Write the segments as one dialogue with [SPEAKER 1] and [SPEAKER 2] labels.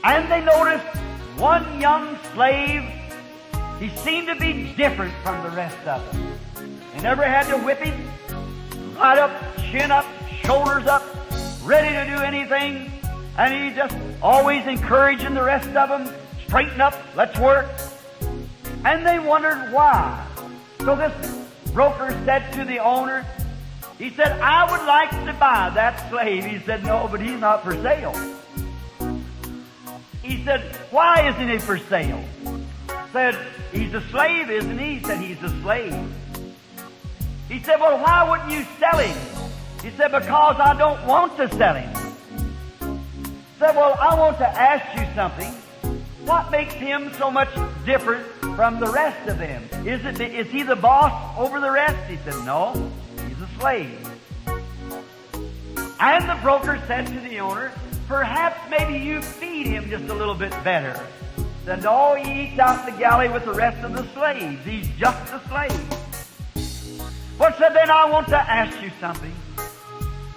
[SPEAKER 1] And they noticed one young slave, he seemed to be different from the rest of them. They never had to whip him, right up, chin up, shoulders up, ready to do anything. And he just always encouraging the rest of them, straighten up, let's work. And they wondered why. So this broker said to the owner, he said, I would like to buy that slave. He said, no, but he's not for sale. He said, why isn't he for sale? Said, he's a slave, isn't he? He said, he's a slave. He said, well, why wouldn't you sell him? He said, because I don't want to sell him. He said, well, I want to ask you something. What makes him so much different from the rest of them? Is he the boss over the rest? He said, no, he's a slave. And the broker said to the owner, perhaps maybe you feed him just a little bit better. Said, no, he eats out in the galley with the rest of the slaves. He's just a slave. Well, said, then I want to ask you something.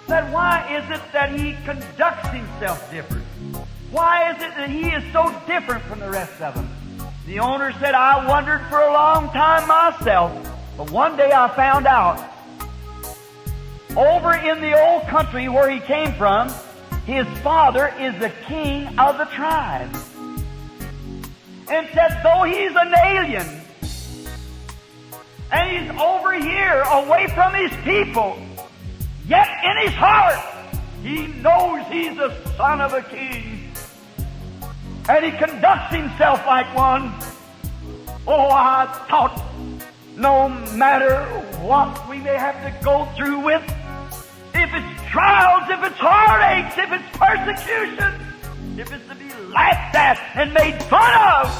[SPEAKER 1] Said, why is it that he conducts himself different? Why is it that he is so different from the rest of them? The owner said, I wondered for a long time myself, but one day I found out. Over in the old country where he came from, his father is the king of the tribe. And said, though he's an alien, and he's over here away from his people, yet in his heart, he knows he's the son of a king. And he conducts himself like one. Oh, I thought no matter what we may have to go through with, if it's trials, if it's heartaches, if it's persecution, if it's to be laughed at and made fun of,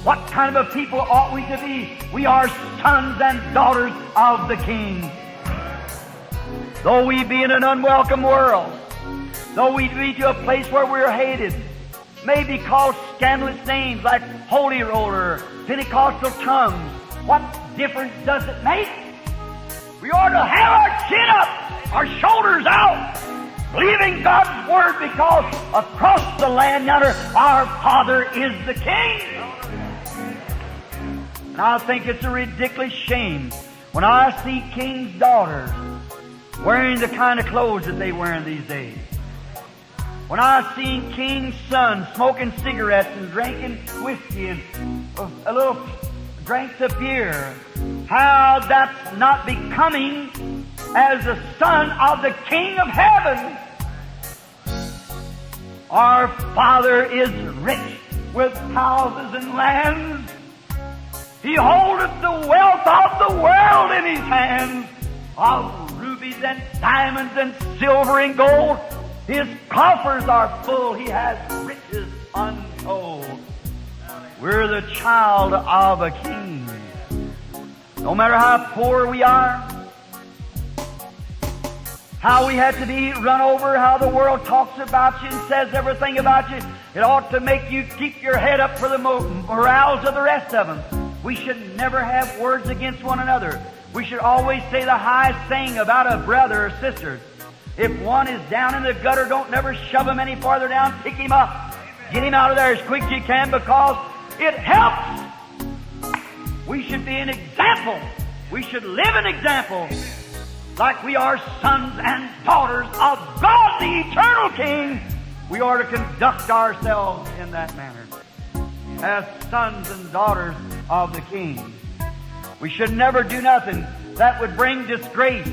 [SPEAKER 1] what kind of a people ought we to be? We are sons and daughters of the King. Though we be in an unwelcome world, though we be to a place where we're hated, may be called scandalous names like Holy Roller, Pentecostal tongues, what difference does it make? We ought to have our chin up, our shoulders out, believing God's Word, because across the land yonder, our Father is the King. And I think it's a ridiculous shame when I see kings' daughters wearing the kind of clothes that they wear in these days. When I see king's sons smoking cigarettes and drinking whiskey and a little drinks of beer, how that's not becoming as the son of the King of heaven. Our Father is rich with houses and lands. He holdeth the wealth of the world in His hands, of rubies and diamonds and silver and gold. His coffers are full. He has riches untold. We're the child of a king. No matter how poor we are, how we have to be run over, how the world talks about you and says everything about you, it ought to make you keep your head up for the morals of the rest of them. We should never have words against one another. We should always say the highest thing about a brother or sister. If one is down in the gutter, don't never shove him any farther down. Pick him up. Get him out of there as quick as you can, because it helps. We should be an example. We should live an example. Like we are sons and daughters of God, the eternal King. We are to conduct ourselves in that manner. As sons and daughters of the King. We should never do nothing that would bring disgrace